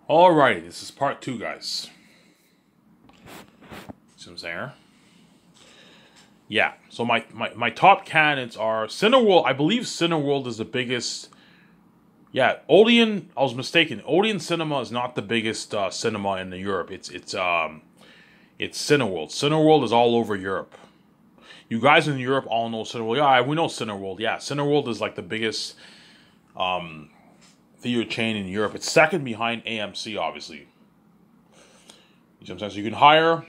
Alrighty, this is part two, guys. See what I'm saying? Yeah, so my top candidates are Cineworld. I believe Cineworld is the biggest. Yeah, Odeon. I was mistaken. Odeon Cinema is not the biggest cinema in Europe. It's Cineworld. Cineworld is all over Europe. You guys in Europe all know Cineworld. Yeah, we know Cineworld. Yeah, Cineworld is like the biggest theater chain in Europe. It's second behind AMC, obviously. Sometimes you can hire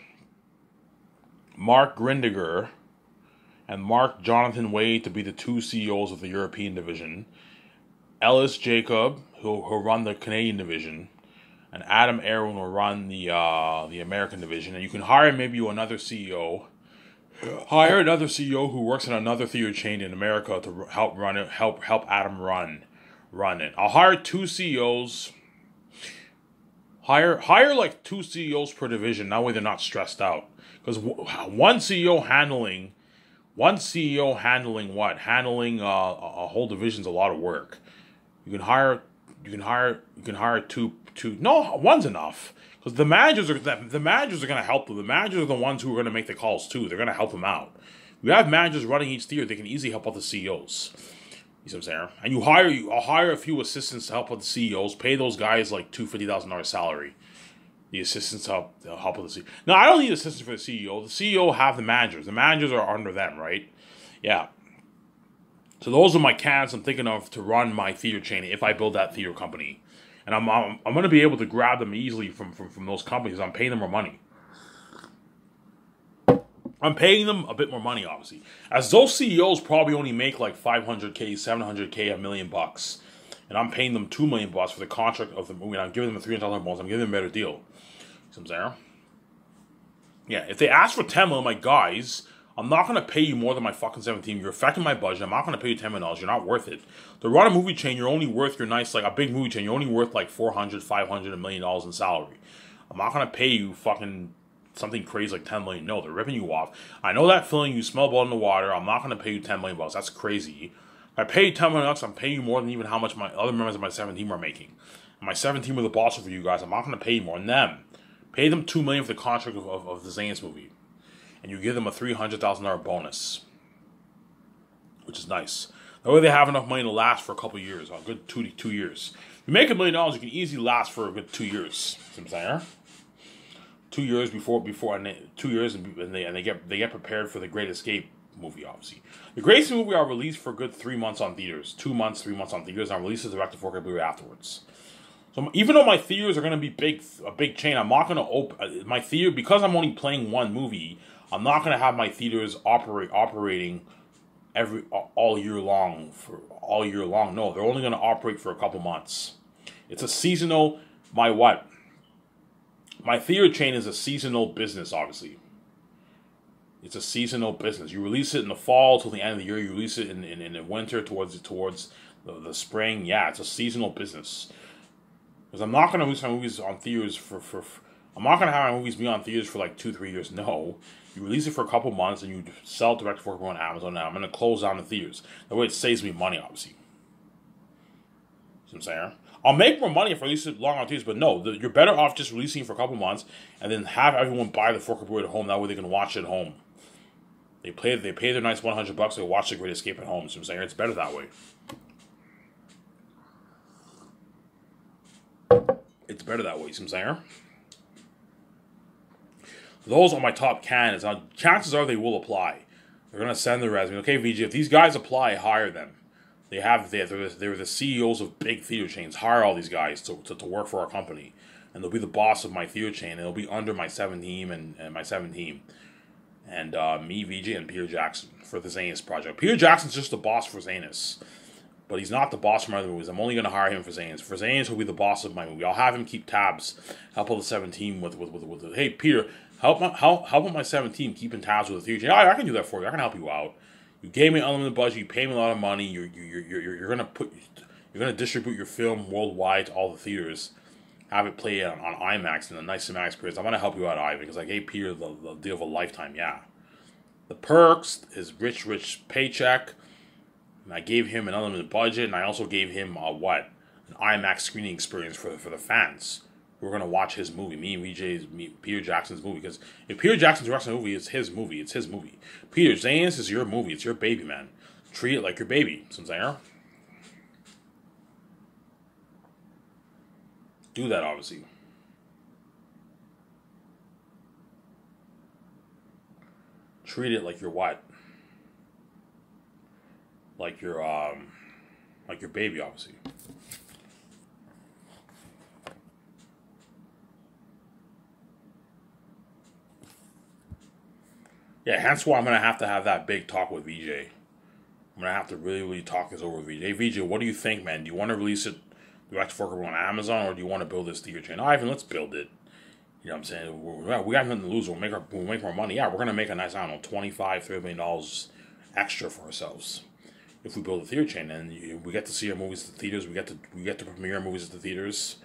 Mark Grindiger and Mark Jonathan Wade to be the two CEOs of the European division. Ellis Jacob, who'll run the Canadian division, and Adam Aaron will run the American division. And you can hire maybe another CEO. Hire another CEO who works in another theater chain in America to help run it. Help Adam run it. I'll hire two CEOs. Hire like two CEOs per division. That way they're not stressed out. Because one CEO handling what? Handling a whole division's a lot of work. You can hire two. No, one's enough. Because the managers are going to help them. The managers are the ones who are going to make the calls too. They're going to help them out. We have managers running each theater. They can easily help out the CEOs. You see what I'm saying? And I'll hire a few assistants to help out the CEOs. Pay those guys like $250,000 salary. The assistants help with the CEO. No, I don't need assistants for the CEO. The CEO have the managers. The managers are under them, right? Yeah. So those are my candidates I'm thinking of to run my theater chain if I build that theater company. And I'm going to be able to grab them easily from those companies. I'm paying them more money. I'm paying them a bit more money, obviously. As those CEOs probably only make like $500K, $700K, $1 million. And I'm paying them $2 million for the contract of the movie. And I'm giving them a $300 bonus. I'm giving them a better deal. See what I'm saying? Yeah, if they ask for $10 million, my guys, I'm not going to pay you more than my fucking 17. You're affecting my budget. I'm not going to pay you $10 million. You're not worth it. To run a movie chain, you're only worth your nice, like a big movie chain, you're only worth like $400, $500, $1 million in salary. I'm not going to pay you fucking something crazy like $10 million. No, they're ripping you off. I know that feeling. You smell blood in the water. I'm not going to pay you $10 million. That's crazy. If I pay you $10 million, I'm paying you more than even how much my other members of my 17 are making. And my 17 were the boss for you guys. I'm not going to pay you more than them. Pay them $2 million for the contract of the Zane's movie. And you give them a $300,000 bonus. Which is nice. That way they have enough money to last for a couple years. A good 2 years. If you make $1 million, you can easily last for a good 2 years. See what I'm saying? 2 years before and 2 years and they get prepared for the Great Escape movie, obviously. The Great Escape movie are released for a good 3 months on theaters. 2 months, 3 months on theaters, and I'm released as direct to 4K Blu-ray afterwards. So even though my theaters are going to be a big chain, I'm not going to open my theater because I'm only playing one movie. I'm not going to have my theaters operating all year long. No, they're only going to operate for a couple months. It's a seasonal. My theater chain is a seasonal business. Obviously, it's a seasonal business. You release it in the fall till the end of the year. You release it in the winter towards the spring. Yeah, it's a seasonal business. Because I'm not going to release my movies on theaters I'm not going to have my movies be on theaters for like 2-3 years. No. You release it for a couple months and you sell it direct to 4K on Amazon. Now I'm going to close down the theaters. That way it saves me money, obviously. See what I'm saying? I'll make more money if I release it long on theaters, but no. You're better off just releasing it for a couple months and then have everyone buy the 4K at home. That way they can watch it at home. They pay their nice $100. They watch The Great Escape at home. See what I'm saying? It's better that way. It's better that way, you see what I'm saying? Those are my top candidates. Now, chances are they will apply. They're going to send their resume. Okay, VG, if these guys apply, hire them. They're the CEOs of big theater chains. Hire all these guys to work for our company. And they'll be the boss of my theater chain. And they'll be under my 7 team and my 7 team. And me, VJ, and Peter Jackson for the Zanus project. Peter Jackson's just the boss for Zanus. But he's not the boss for my other movies. I'm only going to hire him for Zanus. For Zanus, he'll be the boss of my movie. I'll have him keep tabs. Help out the 17 with hey, Peter, help out my 17 keeping tabs with the theater. Yeah, I can do that for you. I can help you out. You gave me an unlimited budget. You pay me a lot of money. You're gonna distribute your film worldwide to all the theaters. Have it play on IMAX in a nice cinematic experience. I'm gonna help you out, Ivan, because I gave Peter the deal of a lifetime. Yeah, the perks, his rich paycheck. And I gave him an unlimited budget, and I also gave him an IMAX screening experience for the fans. we're gonna watch his movie. Peter Jackson's movie. Because if Peter Jackson's directing a movie, it's his movie. It's his movie. Peter Zane's is your movie. It's your baby, man. Treat it like your baby. Some saying. Do that, obviously. Treat it like your what? Like your baby, obviously. Yeah, hence why I'm gonna have to have that big talk with VJ. I'm gonna have to really talk this over with VJ. Hey, VJ, what do you think, man? Do you want to release it direct to on Amazon, or do you want to build this theater chain? Ivan, let's build it. You know what I'm saying? We got nothing to lose. We'll make more money. Yeah, we're gonna make a nice, I don't know, $25-30 million extra for ourselves if we build a theater chain, and we get to see our movies at the theaters. We get to premiere movies at the theaters.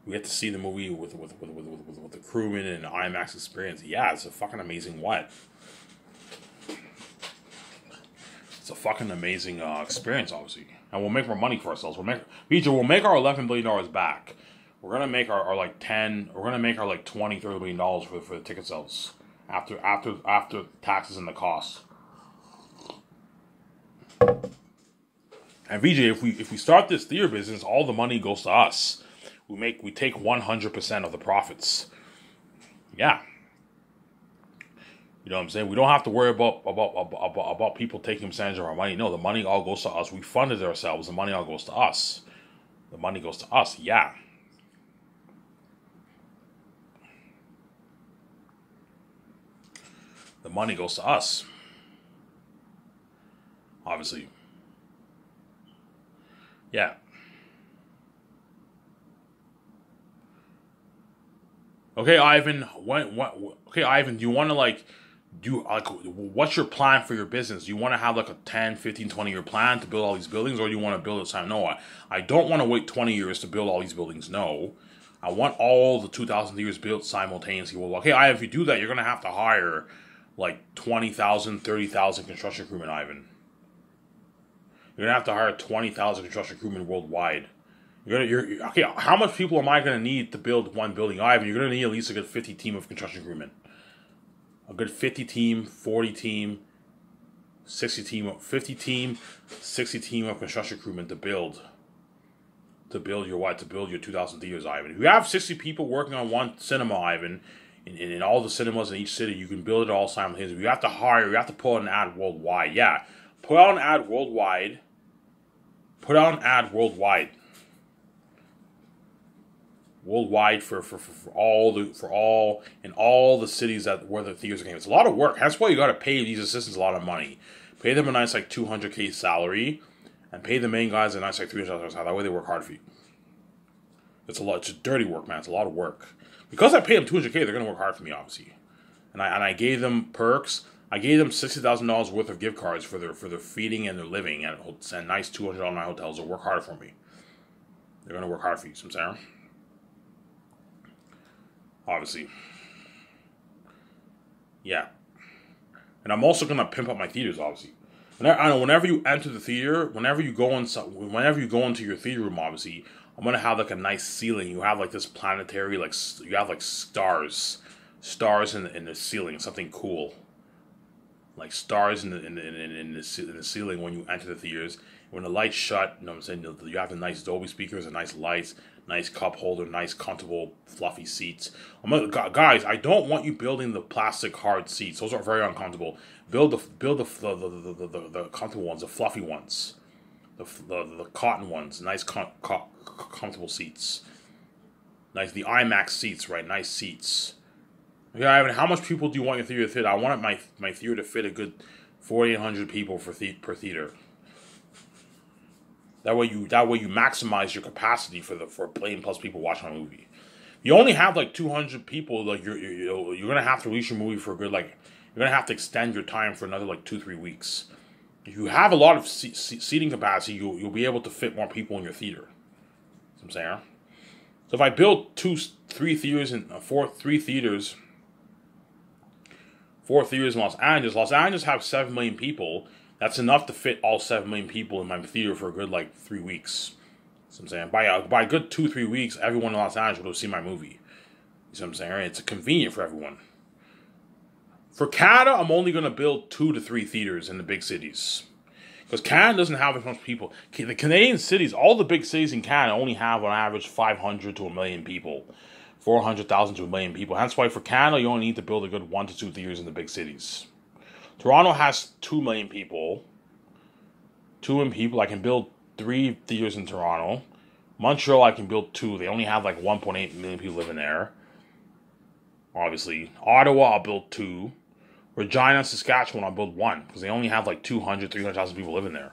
We get to see the movie with the crewman and IMAX experience. Yeah, it's a fucking amazing what? It's a fucking amazing experience, obviously. And we'll make more money for ourselves. We'll make our $11 billion back. We're gonna make our like 10. We're gonna make our like $20-30 billion for the ticket sales after taxes and the costs. And VJ, if we start this theater business, all the money goes to us. We take 100% of the profits. Yeah. You know what I'm saying? We don't have to worry about people taking percentage of our money. No, the money all goes to us. We funded ourselves. The money all goes to us. The money goes to us. Yeah. The money goes to us. Obviously. Yeah. Okay, Ivan. Okay, Ivan. Do you want to what's your plan for your business? Do you want to have like a 10, 15, 20-year plan to build all these buildings, or do you want to build it time? No, I don't want to wait 20 years to build all these buildings. No, I want all the 2,000 theaters built simultaneously. Well, okay, Ivan, if you do that, you're gonna have to hire like 20,000, 30,000 construction crewmen, Ivan. You're gonna have to hire 20,000 construction crewmen worldwide. Okay, how much people am I going to need to build one building? Ivan, you're going to need at least a good 50 team of construction crewmen. A good 50 team, 40 team, 60 team, 50 team, 60 team of construction crewmen to build your 2,000 theaters, Ivan. If you have 60 people working on one cinema, Ivan, in all the cinemas in each city, you can build it all simultaneously. You have to put out an ad worldwide. Yeah, put out an ad worldwide. Worldwide for all in all the cities where the theaters came. It's a lot of work. That's why you got to pay these assistants a lot of money. Pay them a nice like $200K salary, and pay the main guys a nice like $300 salary. That way they work hard for you. It's a lot. It's dirty work, man. It's a lot of work. Because I pay them $200K, they're gonna work hard for me, obviously. And I gave them perks. I gave them $60,000 worth of gift cards for their feeding and their living and nice $200 night hotels. They'll work hard for me. They're gonna work hard for you. So I'm saying. Obviously. Yeah. And I'm also going to pimp up my theaters, obviously. Whenever you enter the theater, whenever you go into your theater room, obviously, I'm going to have like a nice ceiling. You have like this planetary, like, you have like stars in the ceiling, something cool. Like stars in the ceiling when you enter the theaters. When the lights shut, you know what I'm saying, you have the nice Dolby speakers and nice lights, nice cup holder, nice comfortable fluffy seats. Guys, I don't want you building the plastic hard seats. Those are very uncomfortable. Build the comfortable ones, the fluffy ones, the cotton ones, nice comfortable seats. Nice the IMAX seats, right? Nice seats. Yeah, Ivan, how much people do you want your theater to fit? I want my theater to fit a good 4,800 people per theater. That way you maximize your capacity for a billion plus people watching a movie. You only have like 200 people. Like you're gonna have to release your movie for a good like you're gonna have to extend your time for another like 2-3 weeks. If you have a lot of seating capacity, you'll be able to fit more people in your theater. That's what I'm saying. So if I build 3 theaters in 4 theaters in Los Angeles have 7 million people. That's enough to fit all 7 million people in my theater for a good, like, 3 weeks. So I'm saying by a good 2-3 weeks, everyone in Los Angeles will see my movie. You know what I'm saying? It's convenient for everyone. For Canada, I'm only going to build 2 to 3 theaters in the big cities. Because Canada doesn't have as much people. The Canadian cities, all the big cities in Canada only have on average 500 to 1 million people. 400,000 to 1 million people. That's why for Canada, you only need to build a good 1 to 2 theaters in the big cities. Toronto has 2 million people. 2 million people. I can build 3 theaters in Toronto. Montreal, I can build 2. They only have like 1.8 million people living there. Obviously. Ottawa, I'll build 2. Regina, Saskatchewan, I'll build 1. Because they only have like 200, 300,000 people living there.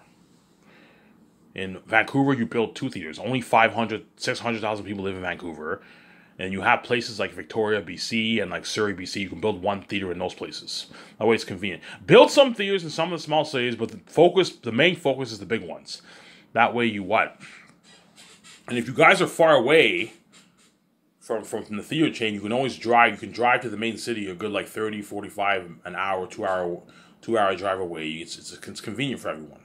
In Vancouver, you build 2 theaters. Only 500, 600,000 people live in Vancouver. And you have places like Victoria, BC, and like Surrey, BC. You can build 1 theater in those places. That way it's convenient. Build some theaters in some of the small cities, but the main focus is the big ones. That way you what? And if you guys are far away from the theater chain, you can always drive. You can drive to the main city a good like 30, 45, an hour, 2-hour drive away. It's convenient for everyone.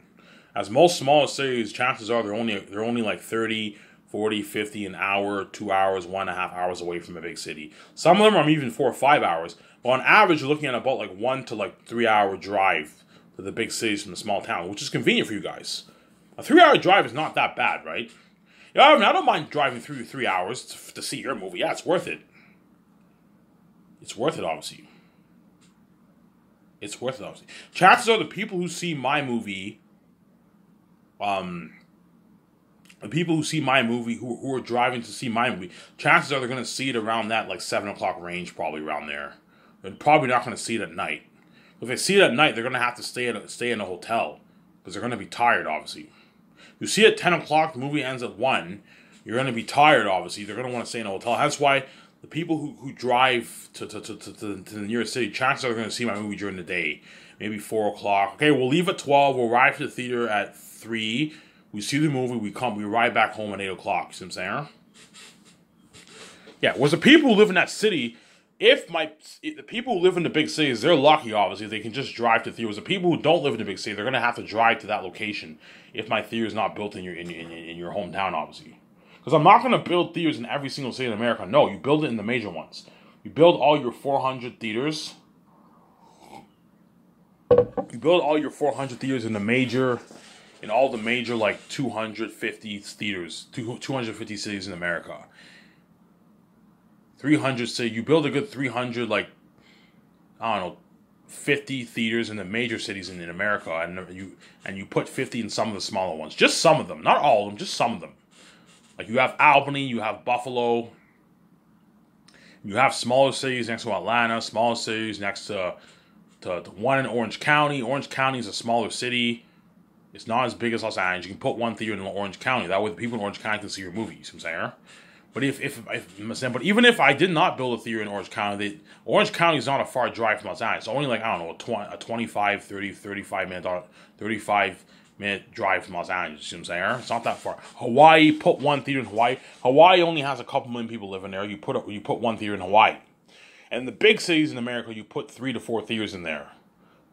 As most smaller cities, chances are they're only like 30, 40, 50 an hour, 2 hours, 1.5 hours away from a big city. Some of them are even 4 or 5 hours. But on average, you're looking at about like 1 to like 3 hour drive to the big cities from the small town, which is convenient for you guys. A 3-hour drive is not that bad, right? Yeah, I mean, I don't mind driving through 3 hours to see your movie. Yeah, it's worth it. It's worth it, obviously. It's worth it, obviously. Chances are the people who see my movie, who are driving to see my movie, chances are they're going to see it around that like 7 o'clock range, probably around there. They're probably not going to see it at night. If they see it at night, they're going to have to stay in a hotel because they're going to be tired, obviously. You see it at 10 o'clock, the movie ends at 1, you're going to be tired, obviously. They're going to want to stay in a hotel. That's why the people who drive to the nearest city, chances are they're going to see my movie during the day. Maybe 4 o'clock. Okay, we'll leave at 12. We'll arrive to the theater at 3. We see the movie. We ride back home at 8 o'clock. You see what I'm saying? Yeah, whereas the people who live in that city, if the people who live in the big cities, they're lucky, obviously. They can just drive to theaters. The people who don't live in the big city, they're going to have to drive to that location if my theater is not built in your hometown, obviously. Because I'm not going to build theaters in every single city in America. No, you build it in the major ones. You build all your 400 theaters. You build all your 400 theaters in all the major like 250 theaters, 250 cities in America. 300 cities. You build a good 300 like, I don't know, 50 theaters in the major cities in America, and you put 50 in some of the smaller ones. Just some of them, not all of them, just some of them. Like you have Albany, you have Buffalo, you have smaller cities next to Atlanta, smaller cities next to one in Orange County. Orange County is a smaller city. It's not as big as Los Angeles. You can put 1 theater in Orange County. That way the people in Orange County can see your movies. I'm saying. But but even if I did not build a theater in Orange County, Orange County is not a far drive from Los Angeles. It's only like, I don't know, a 25, 30, 35 minute drive from Los Angeles. You know what I'm saying? It's not that far. Hawaii, put 1 theater in Hawaii. Hawaii only has a couple million people living there. You put 1 theater in Hawaii. And the big cities in America, you put 3 to 4 theaters in there.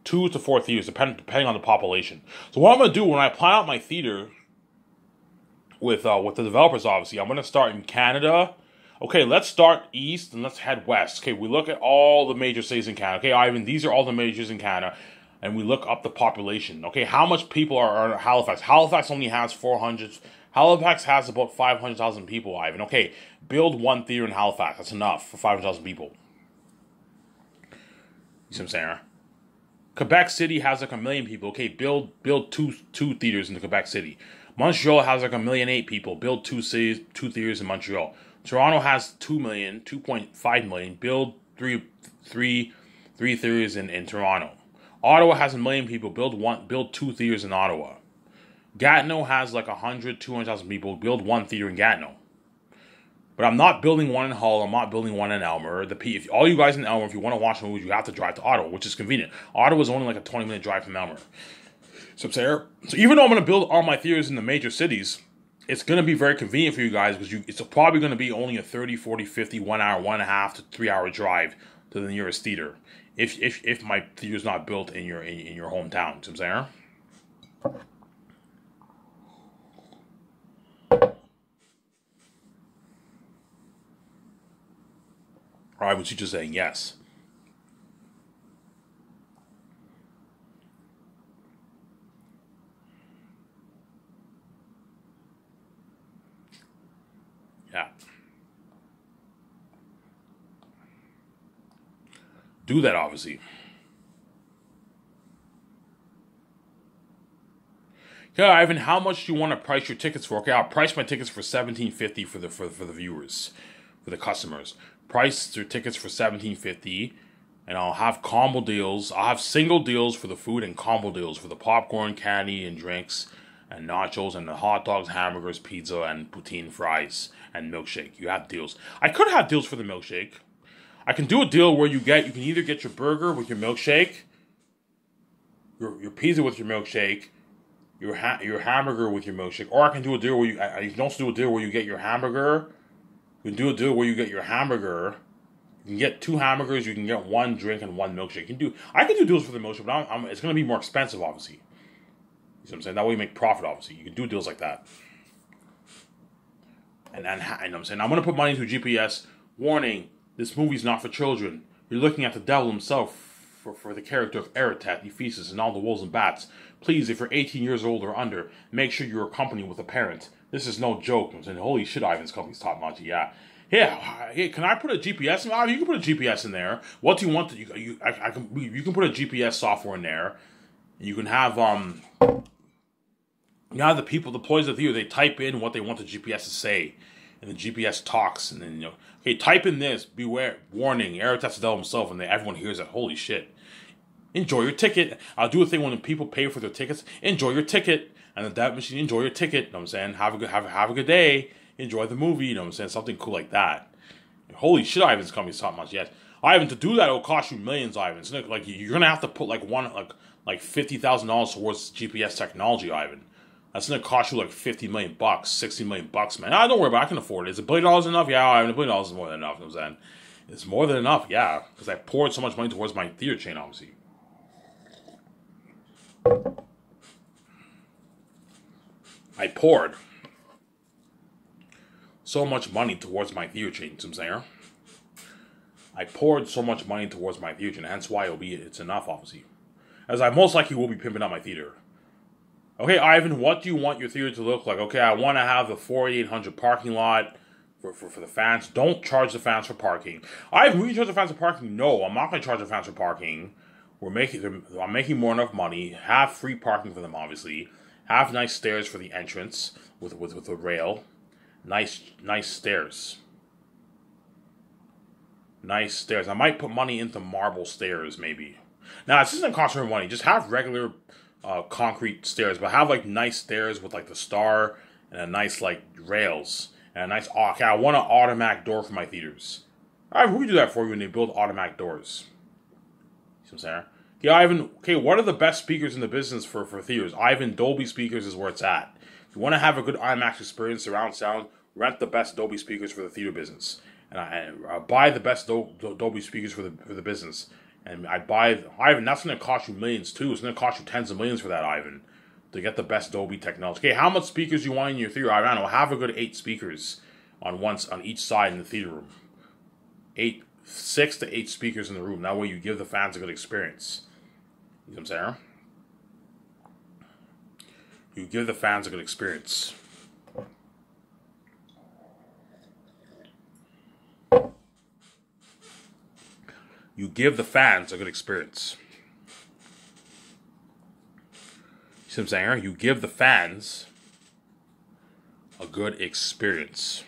2 to 4 theaters, depending on the population. So what I'm going to do when I plan out my theater with the developers, obviously, I'm going to start in Canada. Okay, let's start east and let's head west. Okay, we look at all the major cities in Canada. Okay, Ivan, these are all the majors in Canada. And we look up the population. Okay, how much people are in Halifax? Halifax only has 400. Halifax has about 500,000 people, Ivan. Okay, build 1 theater in Halifax. That's enough for 500,000 people. You see what I'm saying? Quebec City has like 1 million people. Okay, build 2 theaters in Quebec City. Montreal has like 1.8 million people. Build 2 theaters in Montreal. Toronto has 2.5 million. Build three theaters in Toronto. Ottawa has 1 million people. Build 2 theaters in Ottawa. Gatineau has like 200,000 people. Build 1 theater in Gatineau. But I'm not building 1 in Hull. I'm not building 1 in Elmer. If all you guys in Elmer, if you want to watch movies, you have to drive to Ottawa, which is convenient. Ottawa is only like a 20-minute drive from Elmer. So even though I'm going to build all my theaters in the major cities, it's going to be very convenient for you guys because it's probably going to be only a 30, 40, 50, 1 hour, 1.5 to 3 hour drive to the nearest theater. If my theater's not built in your hometown. You know what I'm saying? Or Ivan Teacher saying yes. Yeah. Do that, obviously. Yeah, Ivan, how much do you want to price your tickets for? Okay, I'll price my tickets for $17.50 for the viewers, for the customers. Price your tickets for $17.50, and I'll have combo deals. I'll have single deals for the food and combo deals for the popcorn, candy, and drinks, and nachos, and the hot dogs, hamburgers, pizza, and poutine fries, and milkshake. You have deals. I could have deals for the milkshake. I can do a deal where you can either get your burger with your milkshake, your pizza with your milkshake, your hamburger with your milkshake, or I can do a deal where you can also do a deal where you get your hamburger. You can do a deal where you get your hamburger. You can get 2 hamburgers. You can get 1 drink and 1 milkshake. I can do deals for the milkshake, but it's going to be more expensive, obviously. You see what I'm saying? That way you make profit, obviously. You can do deals like that. And I'm saying I'm going to put money into GPS. Warning: this movie's not for children. You're looking at the devil himself for the character of Eretat, Ephesus, and all the wolves and bats. Please, if you're 18 years old or under, make sure you're accompanied with a parent. This is no joke. I'm saying, holy shit, Ivan's company's top notch. Yeah. Hey, can I put a GPS in? You can put a GPS in there. What do you want? You can put a GPS software in there. You can have the people, the employees of the theater, they type in what they want the GPS to say, and the GPS talks, and then hey, type in this. Beware, warning, Eretat the devil himself, and then everyone hears that. Holy shit. Enjoy your ticket. I'll do a thing when the people pay for their tickets. Enjoy your ticket. And the debit machine, enjoy your ticket. You know what I'm saying? Have a good day. Enjoy the movie. You know what I'm saying? Something cool like that. Holy shit, Ivan's company's top notch. Yes. Ivan, to do that, it'll cost you millions, Ivan. So, like, you're gonna have to put like $50,000 towards GPS technology, Ivan. That's gonna cost you like $50 million, $60 million, man. Don't worry about it. I can afford it. Is $1 billion enough? Yeah, Ivan, $1 billion is more than enough. You know what I'm saying? It's more than enough, yeah. Because I poured so much money towards my theater chain, obviously. I poured so much money towards my theater chain, you know what I'm saying? I poured so much money towards my theater chain, hence why it's enough, obviously. As I most likely will be pimping out my theater. Okay, Ivan, what do you want your theater to look like? Okay, I want to have the 4,800 parking lot for the fans. Don't charge the fans for parking. Ivan, will you charge the fans for parking? No, I'm not going to charge the fans for parking. I'm making more enough money. Have free parking for them, obviously. Have nice stairs for the entrance with a rail. Nice stairs. Nice stairs. I might put money into marble stairs, maybe. Now, this isn't cost more money. Just have regular concrete stairs, but have like nice stairs with like the star and a nice like rails and a nice. Okay, I want an automatic door for my theaters. Alright, we can do that for you when they build automatic doors. See what I'm saying? Okay, Ivan. Okay, what are the best speakers in the business for theaters? Ivan, Dolby speakers is where it's at. If you want to have a good IMAX experience, surround sound, rent the best Dolby speakers for the theater business, and I buy the best Dolby speakers for the business. And Ivan, that's going to cost you millions too. It's going to cost you tens of millions for that, Ivan, to get the best Dolby technology. Okay, how much speakers you want in your theater? Ivan, I'll have a good 8 speakers on each side in the theater room. 6 to 8 speakers in the room. That way you give the fans a good experience. You know what I'm saying? You give the fans a good experience. You give the fans a good experience. You see what I'm saying? You give the fans a good experience.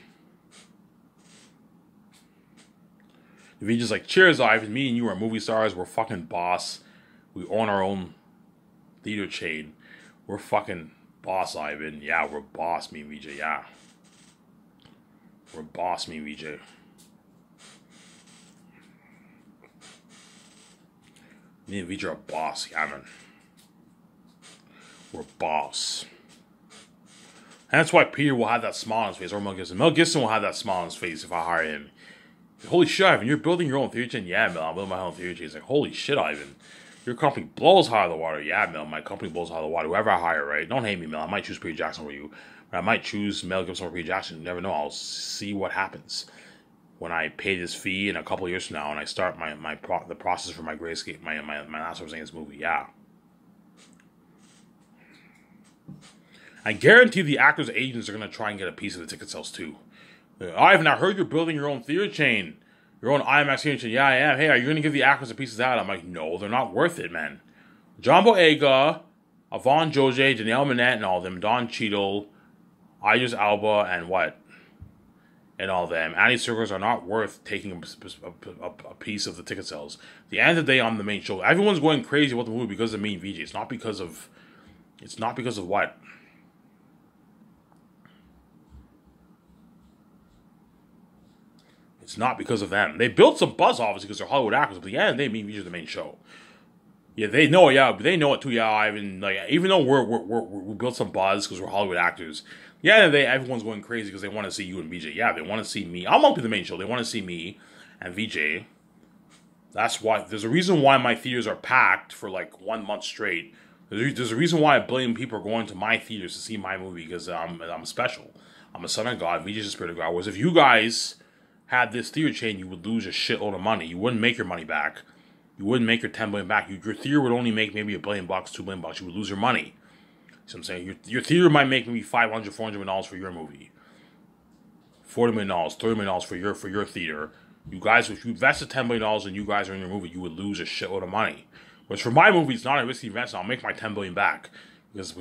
If you just like, cheers, Ivan, me and you are movie stars, we're fucking boss. We own our own theater chain. We're fucking boss, Ivan. Yeah, we're boss, me and VJ, yeah. We're boss, me and VJ. Me and VJ are boss, yeah, man. We're boss. And that's why Peter will have that smile on his face, or Mel Gibson. Mel Gibson will have that smile on his face if I hire him. Holy shit, Ivan, you're building your own theater chain? Yeah, Mel, I'm building my own theater chain. He's like, holy shit, Ivan. Your company blows high out of the water. Yeah, Mel, my company blows high out of the water. Whoever I hire, right? Don't hate me, Mel. I might choose Peter Jackson over you. But I might choose Mel Gibson over Peter Jackson. You never know. I'll see what happens. when I pay this fee in a couple of years from now and I start the process for my Grayscape, my Last of Us movie. Yeah. I guarantee the actors' agents are going to try and get a piece of the ticket sales too. Ivan, I heard you're building your own theater chain. Your own IMAX theater chain. Yeah, I am. Hey, are you going to give the actors a piece of that? I'm like, no, they're not worth it, man. John Boyega, Yvonne Joje, Janelle Monáe, and all of them. Don Cheadle, Idris Elba, and what? And all of them. Andy Serkis are not worth taking a piece of the ticket sales. At the end of the day, on the main show, everyone's going crazy about the movie because of me and VJ. It's not because of what? It's not because of them. They built some buzz, obviously, because they're Hollywood actors. But at the end of the day, me and VJ are the main show. Yeah, they know. Yeah, but they know it too. Yeah, Ivan. Like, even though we built some buzz because we're Hollywood actors. Yeah, everyone's going crazy because they want to see you and VJ. Yeah, they want to see me. I'm up to the main show. They want to see me and VJ. That's why. There's a reason why my theaters are packed for like 1 month straight. There's a reason why 1 billion people are going to my theaters to see my movie because I'm special. I'm a son of God. VJ's a spirit of God. Whereas if you guys had this theater chain, you would lose a shitload of money. You wouldn't make your money back. You wouldn't make your $10 billion back. Your theater would only make maybe $1 billion, $2 billion. You would lose your money. So I'm saying your theater might make maybe $500, $400 million for your movie, $40 million, $30 million for your theater. You guys, if you invested $10 million and you guys are in your movie, you would lose a shitload of money. Whereas for my movie, it's not a risky investment. I'll make my $10 billion back because